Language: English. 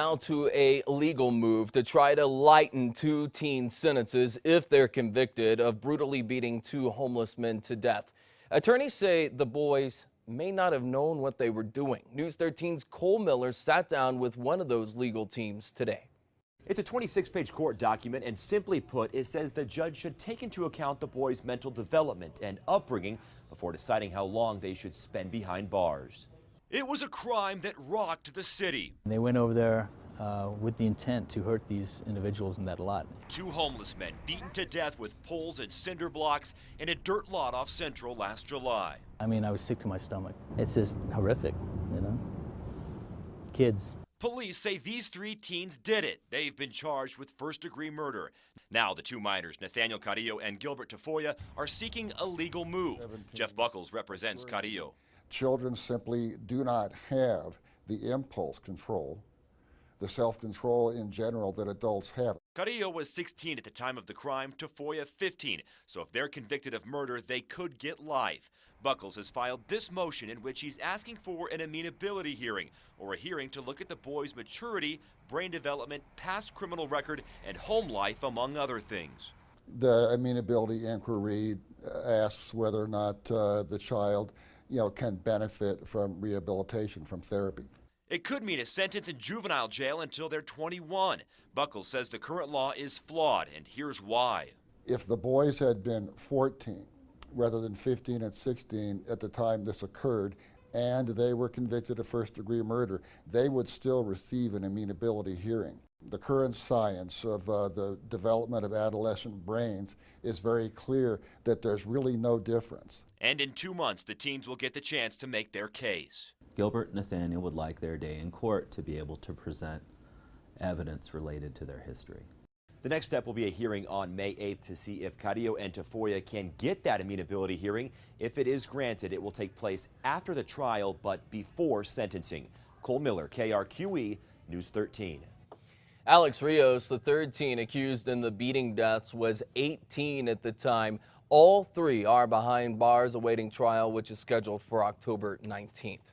Now to a legal move to try to lighten two teen sentences if they're convicted of brutally beating two homeless men to death. Attorneys say the boys may not have known what they were doing. News 13's Cole Miller sat down with one of those legal teams today. It's a 26-page court document, and simply put, it says the judge should take into account the boys' mental development and upbringing before deciding how long they should spend behind bars. It was a crime that rocked the city. They went over there with the intent to hurt these individuals in that lot. Two homeless men beaten to death with poles and cinder blocks in a dirt lot off Central last July. I mean, I was sick to my stomach. It's just horrific, you know? Kids. Police say these three teens did it. They've been charged with first-degree murder. Now the two minors, Nathaniel Carrillo and Gilbert Tafoya, are seeking a legal move. 17. Jeff Buckles represents Carrillo. Children simply do not have the impulse control, the self-control in general that adults have. Carrillo was 16 at the time of the crime, Tafoya 15. So if they're convicted of murder, they could get life. Buckles has filed this motion in which he's asking for an amenability hearing, or a hearing to look at the boys' maturity, brain development, past criminal record, and home life, among other things. The amenability inquiry asks whether or not the child can benefit from rehabilitation, from therapy. It could mean a sentence in juvenile jail until they're 21. Buckles says the current law is flawed, and here's why. If the boys had been 14 rather than 15 and 16 at the time this occurred, and they were convicted of first-degree murder, they would still receive an amenability hearing. The current science of the development of adolescent brains is very clear that there's really no difference. And in 2 months, the teens will get the chance to make their case. Gilbert and Nathaniel would like their day in court to be able to present evidence related to their history. The next step will be a hearing on May 8th to see if Carrillo and Tafoya can get that amenability hearing. If it is granted, it will take place after the trial but before sentencing. Cole Miller, KRQE, News 13. Alex Rios, the third teen accused in the beating deaths, was 18 at the time. All three are behind bars awaiting trial, which is scheduled for October 19th.